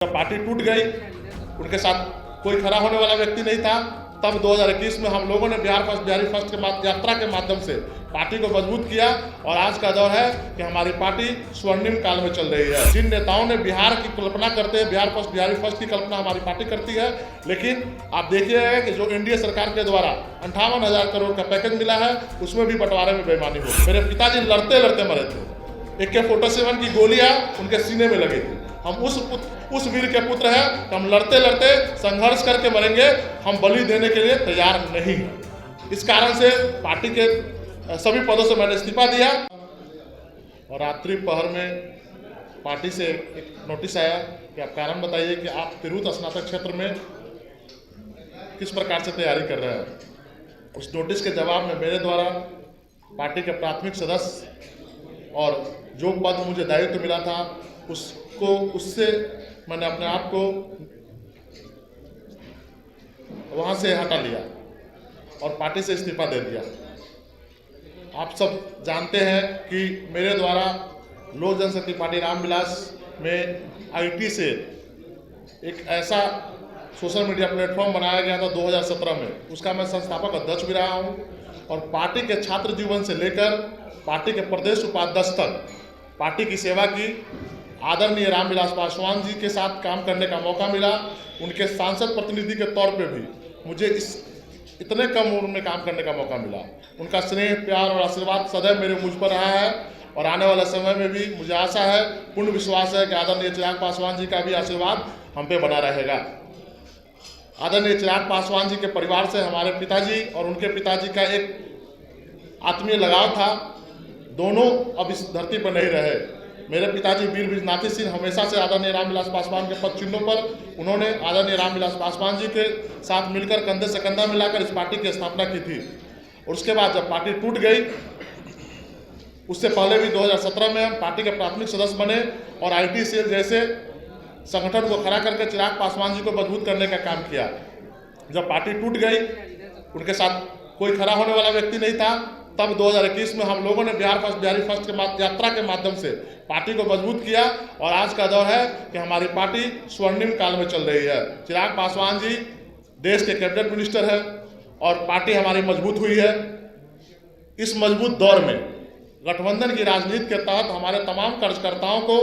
जब पार्टी टूट गई, उनके साथ कोई खड़ा होने वाला व्यक्ति नहीं था। तब 2021 में हम लोगों ने बिहार फर्स्ट के यात्रा के माध्यम से पार्टी को मजबूत किया और आज का दौर है कि हमारी पार्टी स्वर्णिम काल में चल रही है। जिन नेताओं ने बिहार की कल्पना करते हैं, बिहारी फर्स्ट की कल्पना हमारी पार्टी करती है, लेकिन आप देखिएगा कि जो एनडीए सरकार के द्वारा 58,000 करोड़ का पैकेज मिला है, उसमें भी बंटवारे में बेईमानी हो। मेरे पिताजी लड़ते लड़ते मरे थे। AK-47 की गोलियां उनके सीने में लगी थी। हम उस वीर के पुत्र हैं कि हम लड़ते लड़ते संघर्ष करके मरेंगे, हम बलि देने के लिए तैयार नहीं हैं। इस कारण से पार्टी के सभी पदों से मैंने इस्तीफा दिया और रात्रि पहर में पार्टी से एक नोटिस आया कि आप कारण बताइए कि आप तिरहुत स्नातक क्षेत्र में किस प्रकार से तैयारी कर रहे हैं। उस नोटिस के जवाब में मेरे द्वारा पार्टी के प्राथमिक सदस्य और जो पद मुझे दायित्व मिला था उससे मैंने अपने आप को वहां से हटा लिया और पार्टी से इस्तीफा दे दिया। आप सब जानते हैं कि मेरे द्वारा लोक जनशक्ति पार्टी रामविलास में IT से एक ऐसा सोशल मीडिया प्लेटफॉर्म बनाया गया था 2017 में। उसका मैं संस्थापक अध्यक्ष भी रहा हूं और पार्टी के छात्र जीवन से लेकर पार्टी के प्रदेश उपाध्यक्ष तक पार्टी की सेवा की। आदरणीय रामविलास पासवान जी के साथ काम करने का मौका मिला। उनके सांसद प्रतिनिधि के तौर पे भी मुझे इतने कम उम्र में काम करने का मौका मिला। उनका स्नेह, प्यार और आशीर्वाद सदैव मेरे मुझ पर रहा है और आने वाले समय में भी मुझे आशा है, पूर्ण विश्वास है कि आदरणीय चिराग पासवान जी का भी आशीर्वाद हम पे बना रहेगा। आदरणीय चिराग पासवान जी के परिवार से हमारे पिताजी और उनके पिताजी का एक आत्मीय लगाव था। दोनों अब इस धरती पर नहीं रहे। मेरे पिताजी वीर बिजनाथी सिंह हमेशा से आदरणीय रामविलास पासवान के पद चिन्हों पर उन्होंने आदरणीय रामविलास पासवान जी के साथ मिलकर कंधे से कंधा मिलाकर इस पार्टी की स्थापना की थी। और उसके बाद जब पार्टी टूट गई, उससे पहले भी 2017 में हम पार्टी के प्राथमिक सदस्य बने और IT सेल जैसे संगठन को खड़ा करके चिराग पासवान जी को मजबूत करने का काम किया। जब पार्टी टूट गई, उनके साथ कोई खड़ा होने वाला व्यक्ति नहीं था। तब 2021 में हम लोगों ने बिहारी फर्स्ट के यात्रा के माध्यम से पार्टी को मजबूत किया और आज का दौर है कि हमारी पार्टी स्वर्णिम काल में चल रही है। चिराग पासवान जी देश के कैबिनेट मिनिस्टर है और पार्टी हमारी मजबूत हुई है। इस मजबूत दौर में गठबंधन की राजनीति के तहत हमारे तमाम कार्यकर्ताओं को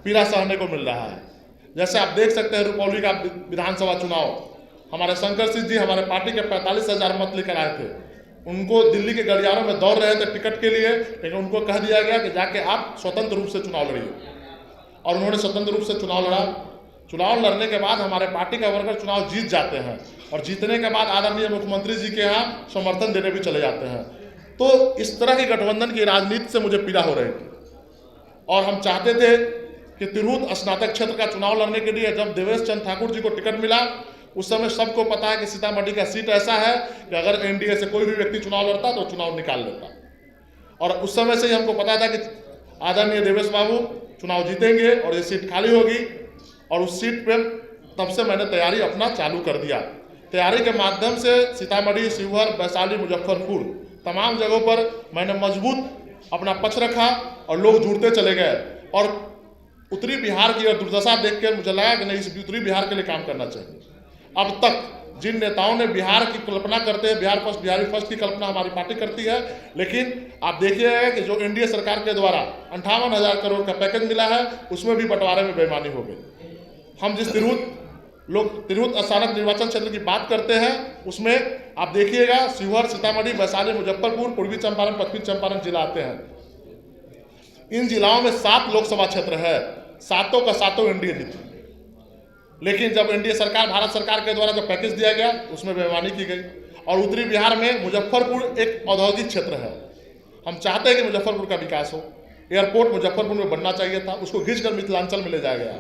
पीड़ा सहने को मिल रहा है। जैसे आप देख सकते हैं, रुपौली का विधानसभा चुनाव हमारे शंकर सिंह जी हमारे पार्टी के 45,000 मत लेकर आए थे। उनको दिल्ली के गलियारों में दौड़ रहे थे टिकट के लिए, लेकिन उनको कह दिया गया कि जाके आप स्वतंत्र रूप से चुनाव लड़िए और उन्होंने स्वतंत्र रूप से चुनाव लड़ा। चुनाव लड़ने के बाद हमारे पार्टी का वर्कर चुनाव जीत जाते हैं और जीतने के बाद आदरणीय मुख्यमंत्री जी के यहाँ समर्थन देने भी चले जाते हैं। तो इस तरह की गठबंधन की राजनीति से मुझे पीड़ा हो रही थी और हम चाहते थे कि तिरहुत स्नातक क्षेत्र का चुनाव लड़ने के लिए जब देवेश चंद्र ठाकुर जी को टिकट मिला, उस समय सबको पता है कि सीतामढ़ी का सीट ऐसा है कि अगर NDA से कोई भी व्यक्ति चुनाव लड़ता तो चुनाव निकाल लेता। और उस समय से ही हमको पता था कि आदरणीय देवेश बाबू चुनाव जीतेंगे और ये सीट खाली होगी और उस सीट पर तब से मैंने तैयारी अपना चालू कर दिया। तैयारी के माध्यम से सीतामढ़ी, शिवहर, वैशाली, मुजफ्फरपुर तमाम जगहों पर मैंने मजबूत अपना पक्ष रखा और लोग जुड़ते चले गए। और उत्तरी बिहार की दुर्दशा देख कर मुझे लगा कि नहीं, इस उत्तरी बिहार के लिए काम करना चाहिए। अब तक जिन नेताओं ने बिहार की कल्पना करते हैं, बिहारी फर्स्ट की कल्पना हमारी पार्टी करती है, लेकिन आप देखिएगा कि जो एनडीए सरकार के द्वारा 58,000 करोड़ का पैकेज मिला है, उसमें भी बंटवारे में बेईमानी हो गई। हम जिस तिरहुत स्नातक निर्वाचन क्षेत्र की बात करते हैं, उसमें आप देखिएगा शिवहर, सीतामढ़ी, वैशाली, मुजफ्फरपुर, पूर्वी चंपारण, पश्चिमी चंपारण जिला आते हैं। इन जिलाओं में 7 लोकसभा क्षेत्र है, सातों का सातों एनडीए जीती। लेकिन जब एनडीए सरकार, भारत सरकार के द्वारा जब पैकेज दिया गया, उसमें बेईमानी की गई। और उत्तरी बिहार में मुजफ्फरपुर एक औद्योगिक क्षेत्र है। हम चाहते हैं कि मुजफ्फरपुर का विकास हो। एयरपोर्ट मुजफ्फरपुर में बनना चाहिए था, उसको खींचकर मिथिलांचल में ले जाया गया।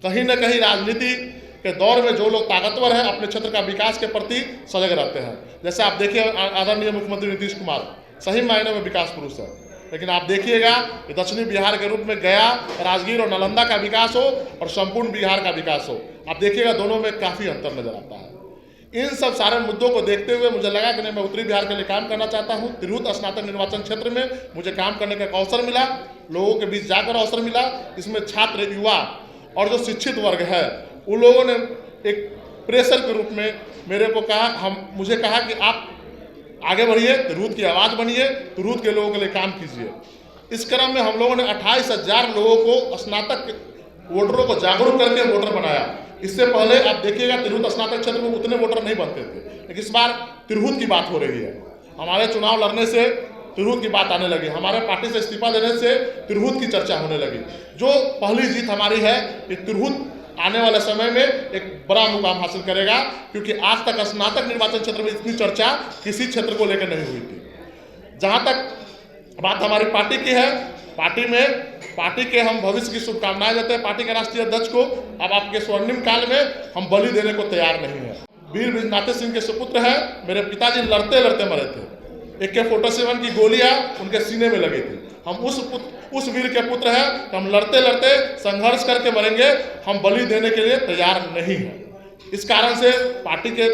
कहीं ना कहीं राजनीति के दौर में जो लोग ताकतवर हैं, अपने क्षेत्र का विकास के प्रति सजग रहते हैं। जैसे आप देखिए आदरणीय मुख्यमंत्री नीतीश कुमार सही मायने में विकास पुरुष है, लेकिन आप देखिएगा कि दक्षिणी बिहार के रूप में गया, राजगीर और नालंदा का विकास हो और संपूर्ण बिहार का विकास हो, आप देखिएगा दोनों में काफ़ी अंतर नजर आता है। इन सब सारे मुद्दों को देखते हुए मुझे लगा कि नहीं, मैं उत्तरी बिहार के लिए काम करना चाहता हूँ। तिरहुत स्नातक निर्वाचन क्षेत्र में मुझे काम करने का अवसर मिला, लोगों के बीच जाकर अवसर मिला। इसमें छात्र, युवा और जो शिक्षित वर्ग है उन लोगों ने एक प्रेशर के रूप में मेरे को कहा, मुझे कहा कि आप आगे बढ़िए, तिरहुत की आवाज़ बनिए, तिरहुत के लोगों के लिए काम कीजिए। इस क्रम में हम लोगों ने 28,000 लोगों को, स्नातक वोटरों को जागरूक करके वोटर बनाया। इससे पहले आप देखिएगा तिरहुत स्नातक क्षेत्र में उतने वोटर नहीं बनते थे, लेकिन इस बार तिरहुत की बात हो रही है। हमारे चुनाव लड़ने से तिरहुत की बात आने लगी, हमारे पार्टी से इस्तीफा देने से तिरहुत की चर्चा होने लगी। जो पहली जीत हमारी है कि तिरहुत आने वाले समय में एक बड़ा मुकाम हासिल करेगा, क्योंकि आज तक स्नातक निर्वाचन क्षेत्र में इतनी चर्चा किसी क्षेत्र को लेकर नहीं हुई थी। जहां तक बात हमारी पार्टी की है, पार्टी के हम भविष्य की शुभकामनाएं देते हैं पार्टी के राष्ट्रीय अध्यक्ष को। अब आपके स्वर्णिम काल में हम बलि देने को तैयार नहीं है। वीर बृजनाथ सिंह के सुपुत्र है, मेरे पिताजी लड़ते लड़ते मरे थे। AK-47 की गोलियां उनके सीने में लगी थी। हम उस वीर के पुत्र हैं, हम लड़ते लड़ते संघर्ष करके मरेंगे, हम बलि देने के लिए तैयार नहीं हैं। इस कारण से पार्टी के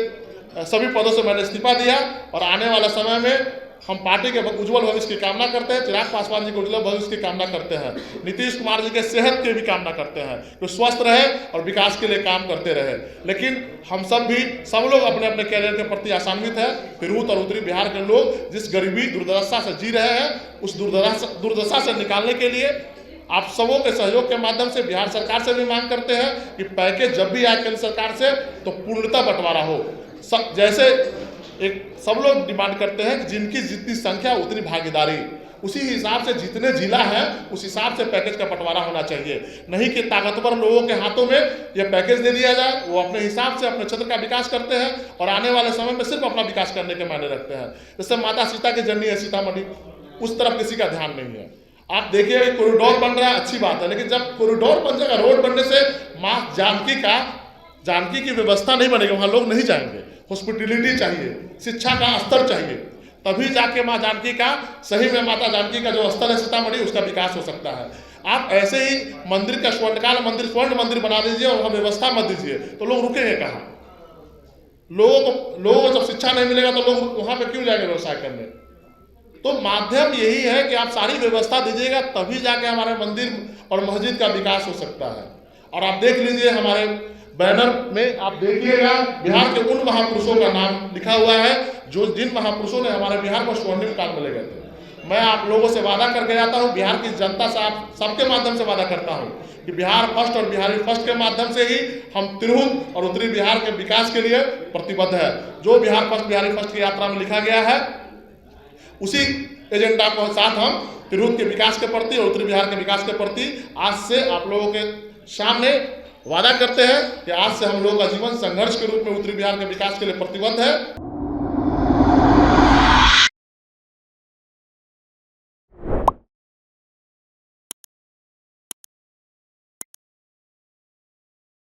सभी पदों से मैंने इस्तीफा दिया और आने वाले समय में हम पार्टी के उज्जवल भविष्य की कामना करते हैं, चिराग पासवान जी के उज्जवल भविष्य की कामना करते हैं, नीतीश कुमार जी के सेहत की भी कामना करते हैं कि स्वस्थ रहे और विकास के लिए काम करते रहे। लेकिन हम सब लोग अपने अपने कैरियर के प्रति आशान्वित हैं। तिरहुत और उत्तरी बिहार के लोग जिस गरीबी दुर्दशा से जी रहे हैं, उस दुर्दशा से निकालने के लिए आप सबों के सहयोग के माध्यम से बिहार सरकार से भी मांग करते हैं कि पैकेज जब भी आए केंद्र सरकार से तो पूर्णतः बंटवारा हो। जैसे सब लोग डिमांड करते हैं कि जिनकी जितनी संख्या उतनी भागीदारी, उसी हिसाब से जितने जिला है उस हिसाब से पैकेज का बंटवारा होना चाहिए। नहीं कि ताकतवर लोगों के हाथों में यह पैकेज दे दिया जाए, वो अपने हिसाब से अपने क्षेत्र का विकास करते हैं और आने वाले समय में सिर्फ अपना विकास करने के मायने रखते हैं। जैसे माता सीता की जननी है सीतामढ़ी, उस तरफ किसी का ध्यान नहीं है। आप देखिए कॉरिडोर बन रहा है, अच्छी बात है, लेकिन जब कॉरिडोर बन जाएगा, रोड बनने से माँ जानकी की व्यवस्था नहीं बनेगी, वहाँ लोग नहीं जाएंगे। हॉस्पिटलिटी चाहिए, शिक्षा का स्तर चाहिए, तभी जाके माँ जानकी का सही में माता जानकी का जो स्थल है सीतामढ़ी, उसका विकास हो सकता है। आप ऐसे ही मंदिर का स्वर्ण मंदिर बना दीजिए और वहाँ व्यवस्था मत दीजिए तो लोग रुकेंगे कहाँ? लोगों को जब शिक्षा नहीं मिलेगा तो लोग वहाँ पे क्यों जाएंगे व्यवसाय करने? तो माध्यम यही है कि आप सारी व्यवस्था दीजिएगा, तभी जाके हमारे मंदिर और मस्जिद का विकास हो सकता है। और आप देख लीजिए हमारे बैनर में, आप देखिएगा बिहार के उन महापुरुषों का नाम लिखा हुआ है जिन महापुरुषों ने हमारे बिहार को स्वर्णिम काल में ले गए थे। मैं आप लोगों से वादा करके जाता हूँ, बिहार की जनता से, आप सबके माध्यम से वादा करता हूँ कि बिहार फर्स्ट और बिहारी फर्स्ट के माध्यम से ही हम तिरहुत और उत्तरी बिहार के विकास के लिए प्रतिबद्ध है। जो बिहार फर्स्ट बिहारी फर्स्ट की यात्रा में लिखा गया है, उसी एजेंडा को साथ हम तिरहुत के विकास के प्रति और उत्तरी बिहार के विकास के प्रति आज से आप लोगों के सामने वादा करते हैं कि आज से हम लोग का जीवन संघर्ष के रूप में उत्तरी बिहार के विकास के लिए प्रतिबद्ध है।